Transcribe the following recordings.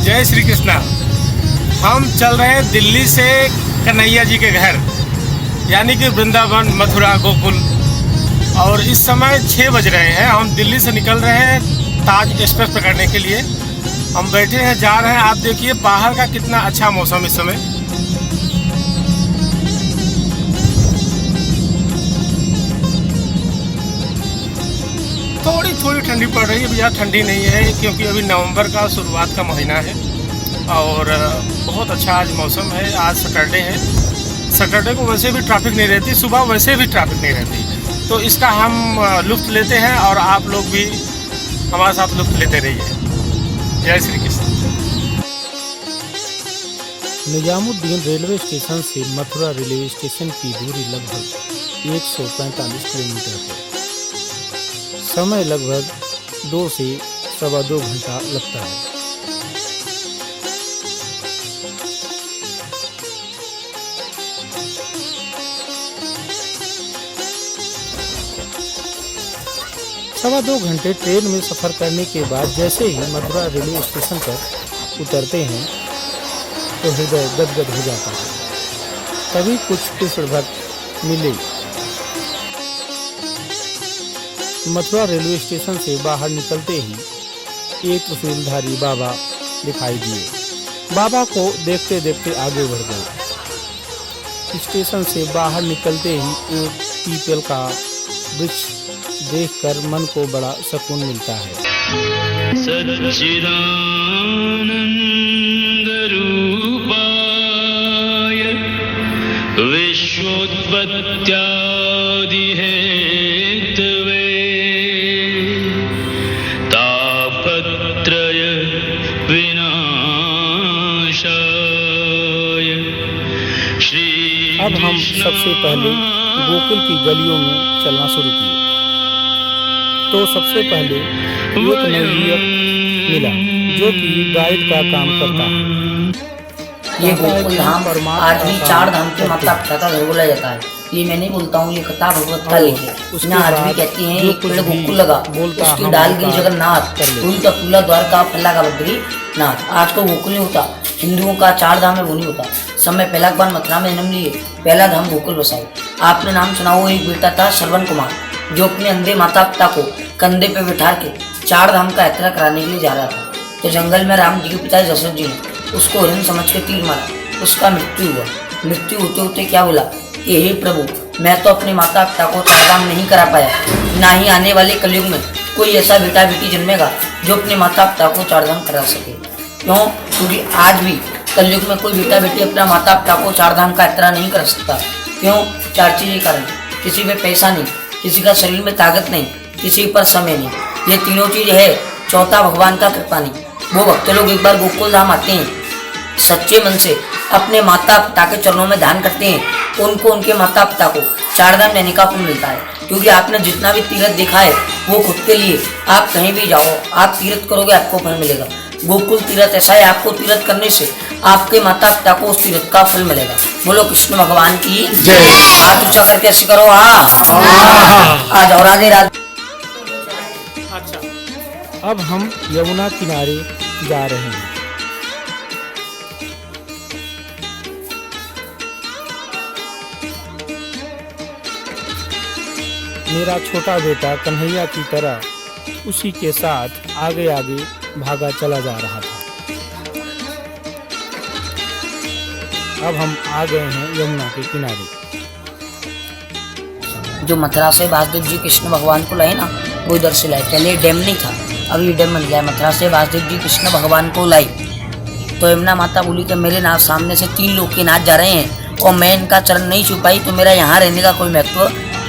जय श्री कृष्णा। हम चल रहे हैं दिल्ली से कन्हैया जी के घर, यानी कि वृंदावन, मथुरा, गोकुल। और इस समय 6 बज रहे हैं। हम दिल्ली से निकल रहे हैं ताज एक्सप्रेस पकड़ने के लिए। हम बैठे हैं, जा रहे हैं। आप देखिए बाहर का कितना अच्छा मौसम इस समय। थोड़ी थोड़ी ठंडी पड़ रही है, अभी ज़्यादा ठंडी नहीं है क्योंकि अभी नवंबर का शुरुआत का महीना है। और बहुत अच्छा आज मौसम है। आज सैटरडे है। सैटरडे को वैसे भी ट्रैफिक नहीं रहती, सुबह वैसे भी ट्रैफिक नहीं रहती, तो इसका हम लुत्फ़ लेते हैं और आप लोग भी हमारे साथ लुत्फ़ लेते रहिए। जय श्री कृष्ण। निजामुद्दीन रेलवे स्टेशन से मथुरा रेलवे स्टेशन की दूरी लगभग 145 किलोमीटर है। समय लगभग 2 से सवा 2 घंटा लगता है। सवा 2 घंटे ट्रेन में सफ़र करने के बाद जैसे ही मथुरा रेलवे स्टेशन पर उतरते हैं तो हृदय गदगद हो जाता है। तभी कुछ कृष्ण भक्त मिले। मथुरा रेलवे स्टेशन से बाहर निकलते ही एक त्रिशूलधारी बाबा दिखाई दिए। बाबा को देखते देखते आगे बढ़ गए। स्टेशन से बाहर निकलते ही एक पीपल का वृक्ष देखकर मन को बड़ा सुकून मिलता है। सच्चिदानंद रूपाय विश्वोत्पत्त्यादि हेतवे तापत्रय विनाशाय श्री। अब हम सबसे पहले गोकुल की गलियों में चलना शुरू किए तो सबसे पहले एक नवयुवक मिला जो कि गाइड का काम करता है। ये गोकुल धाम आज भी 4 धाम के माता पिता का घर बोला जाता है। ये मैं नहीं बोलता हूँ, ये कथा भगवत का लिखे। यहाँ आज भी कहती हैं एक पेड़ गोकुल लगा, उसकी डाल गिरी जगन्नाथ, फूल का फूला द्वारका, फला का बद्रीनाथ। आज को गोकुल नहीं होता, हिंदुओं का 4 धाम में वो नहीं होता। समय पहला बार मथुरा में जन्म लिए, पहला धाम गोकुल बसाए। आपने नाम सुना हो, एक बेटा था श्रवण कुमार, जो अपने अंधे माता पिता को कंधे पे बिठा के 4 धाम का यात्रा कराने के लिए जा रहा था। तो जंगल में राम जी के पिता दशरथ जी ने उसको हिरण समझ के तीर मारा, उसका मृत्यु हुआ। मृत्यु होते होते क्या बोला कि हे प्रभु, मैं तो अपने माता पिता को 4 धाम नहीं करा पाया, ना ही आने वाले कलयुग में कोई ऐसा बेटा बेटी जन्मेगा जो अपने माता पिता को 4 धाम करा सके। क्यों? क्योंकि आज भी कलयुग में कोई बेटा बेटी अपना माता पिता को 4 धाम का यात्रा नहीं कर सकता। क्यों? 4 चीज़ के कारण। किसी में पैसा नहीं, किसी का शरीर में ताकत नहीं, किसी पर समय नहीं। ये तीनों चीज है। चौथा भगवान का कृपा नहीं। वो भक्त लोग एक बार गोकुल धाम आते हैं, सच्चे मन से अपने माता पिता के चरणों में ध्यान करते हैं, उनको उनके माता पिता को 4 धाम लेने का फल मिलता है। क्योंकि आपने जितना भी तीर्थ देखा है वो खुद के लिए। आप कहीं भी जाओ, आप तीर्थ करोगे, आपको फल मिलेगा। गोकुल तीर्थ ऐसा है, आपको तीर्थ करने से आपके माता पिता को उस तीर्थ का फल मिलेगा। बोलो कृष्ण भगवान की जय। हाथ ऊंचा करके ऐसे करो, हाँ आ जाओ, राधे राधे। अच्छा, अब हम यमुना किनारे जा रहे हैं। मेरा छोटा बेटा कन्हैया की तरह उसी के साथ आगे आगे भागा चला जा रहा था। अब हम आ गए हैं यमुना के किनारे। जो मथुरा से वासुदेव जी कृष्ण भगवान को लाए ना, वो इधर से लाए। पहले डैम नहीं था, अब ये डैम बन गया। मथुरा से वासुदेव जी कृष्ण भगवान को लाई तो यमुना माता बोली कि मेरे नाथ सामने से 3 लोग के नाथ जा रहे हैं और मैं इनका चरण नहीं छू पाई तो मेरा यहाँ रहने का कोई महत्व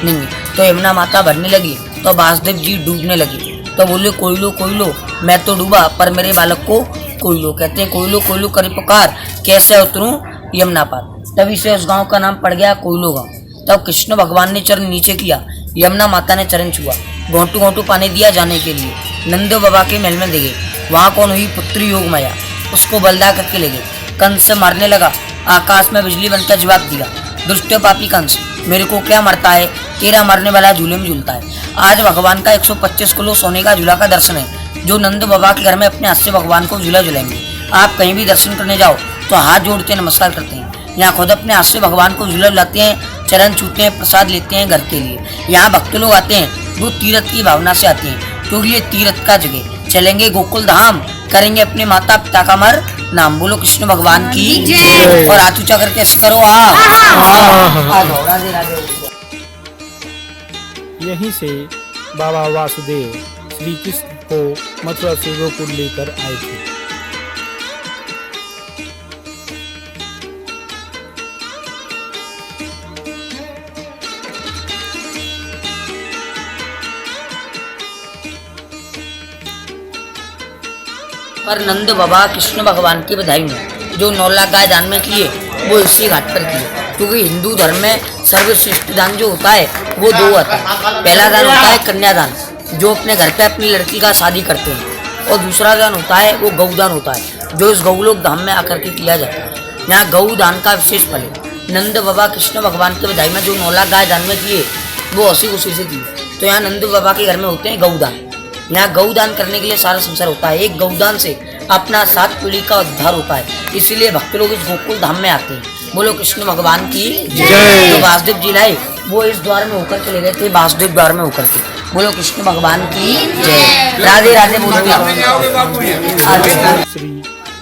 नहीं है। तो यमुना माता भरने लगी तो वासुदेव जी डूबने लगी। तो बोले कोई लो, मैं तो डूबा पर मेरे बालक को कोई लो। कहते हैं कोई लो करे पुकार, कैसे उतरूं यमुना पार। तभी से उस गांव का नाम पड़ गया कोयलो गांव। तब कृष्ण भगवान ने चरण नीचे किया, यमुना माता ने चरण छुआ, घोंटू घोंटू पानी दिया जाने के लिए। नंदो बाबा के महल में ले गए। वहाँ कौन हुई पुत्री योग माया, उसको बलदा करके ले गए। कंस से मारने लगा, आकाश में बिजली बनकर जवाब दिया, दुष्ट पापी कंस, मेरे को क्या मरता है, तेरा मरने वाला झूले में झूलता है। आज भगवान का 125 किलो सोने का झूला का दर्शन है, जो नंद बाबा के घर में अपने हाथ से भगवान को झूला झुलाएंगे। आप कहीं भी दर्शन करने जाओ तो हाथ जोड़ते नमस्कार करते हैं। यहाँ खुद अपने हाथ से भगवान को झूला लाते हैं, चरण छूते हैं, प्रसाद लेते हैं घर के लिए। यहाँ भक्त लोग आते हैं वो तीर्थ की भावना से आते हैं, क्योंकि ये तीर्थ का जगह। चलेंगे गोकुल धाम, करेंगे अपने माता पिता का मर नाम। बोलो कृष्ण भगवान की जय। और हाथ ऊंचा करके ऐसे करो राधे राधे। यहीं से बाबा वासुदेव श्री कृष्ण को मथुरा से गोकुल लेकर आए थे। पर नंद बाबा कृष्ण भगवान की बधाई में जो 9 लाख गाय दान में किए वो इसी घाट पर किए, क्योंकि हिंदू धर्म में सर्वश्रेष्ठ दान जो होता है वो 2 होता है। पहला दान होता है कन्यादान, जो अपने घर पे अपनी लड़की का शादी करते हैं, और दूसरा दान होता है वो गौदान होता है, जो इस गौलोक धाम में आकर के किया जाता है। यहाँ गौ दान का विशेष फल है। नंद बाबा कृष्ण भगवान की बधाई में जो 9 लाख गाय दान में किए वो हंसी खुशी से किए। तो यहाँ नंद बाबा के घर में होते हैं गौदान। यहाँ गौदान करने के लिए सारा संसार होता है। एक गौदान से अपना 7 पीढ़ी का उद्धार होता है, इसीलिए भक्त लोग इस गोकुल धाम में आते हैं। बोलो कृष्ण भगवान की जय। जो वासुदेव जी लाए वो इस द्वार में होकर चले गए थे, वासुदेव द्वार में होकर के। बोलो कृष्ण भगवान की जय। राधे राधे। बोलो श्री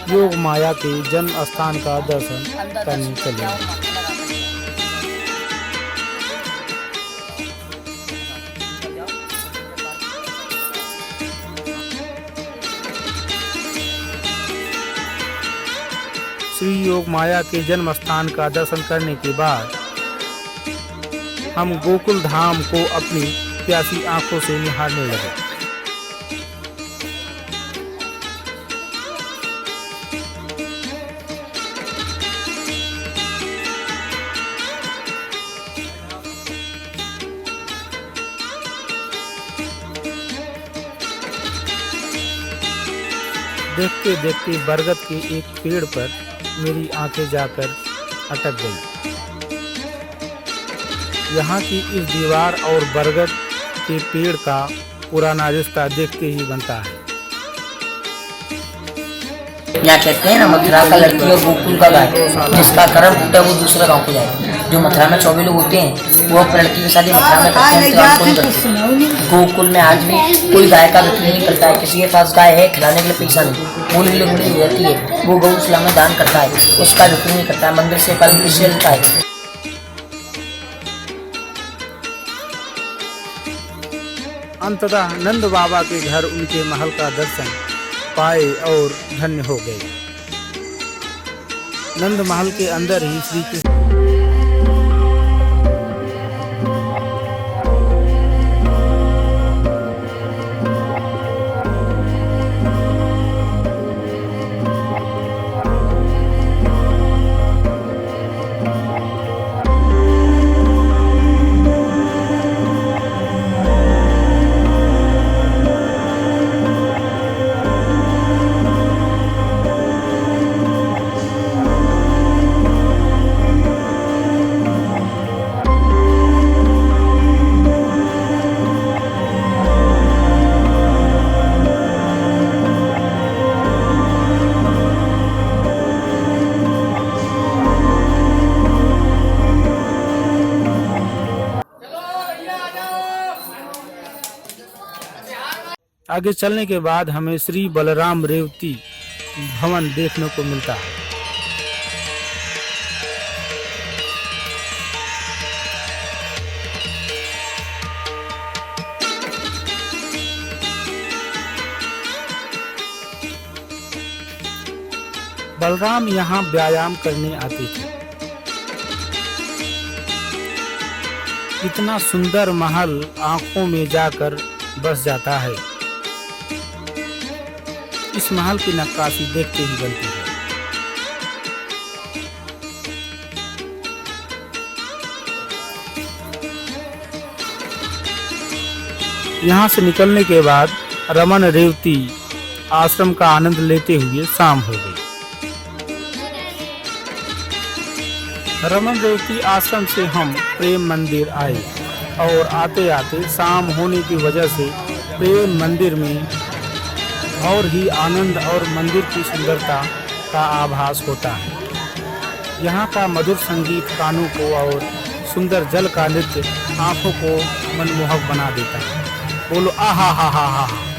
योग माया के जन्म स्थान का दर्शन करने चले। श्री योग माया के जन्म स्थान का दर्शन करने के बाद हम गोकुल धाम को अपनी प्यासी आंखों से निहारने लगे। देखते देखते बरगद के एक पेड़ पर मेरी आंखें जाकर अटक गई। यहाँ की इस दीवार और बरगद के पेड़ का पुराना रिश्ता देखते ही बनता है। यहाँ कहते हैं ना, मथुरा का लड़की और गोकुल का गाय, जिसका कर्म फूटा वो दूसरा गांव को जाए। जो मथुरा में 24 लोग होते हैं वो अपनी लड़की की शादी मथुरा में करते हैं। गोकुल में आज भी कोई गाय का बिक्री नहीं करता है। किसी के पास गाय है, खिलाने के लिए पैसा नहीं, मूली लुंगड़ी रहती है, वो गौशाला में दान करता है, उसका बिक्री नहीं करता है। मंदिर से पालन से लेता है। अंततः नंद बाबा के घर उनके महल का दर्शन पाए और धन्य हो गए। नंद महल के अंदर ही श्री कृष्ण आगे चलने के बाद हमें श्री बलराम रेवती भवन देखने को मिलता है। बलराम यहाँ व्यायाम करने आते थे। इतना सुंदर महल आंखों में जाकर बस जाता है। इस महल की नक्काशी देखते ही बनती है। यहाँ से निकलने के बाद रमन रेवती आश्रम का आनंद लेते हुए शाम हो गई। रमन रेवती आश्रम से हम प्रेम मंदिर आए और आते आते शाम होने की वजह से प्रेम मंदिर में और ही आनंद और मंदिर की सुंदरता का आभास होता है। यहाँ का मधुर संगीत कानों को और सुंदर जल का नृत्य आँखों को मनमोहक बना देता है। बोलो आहा हा हा हा।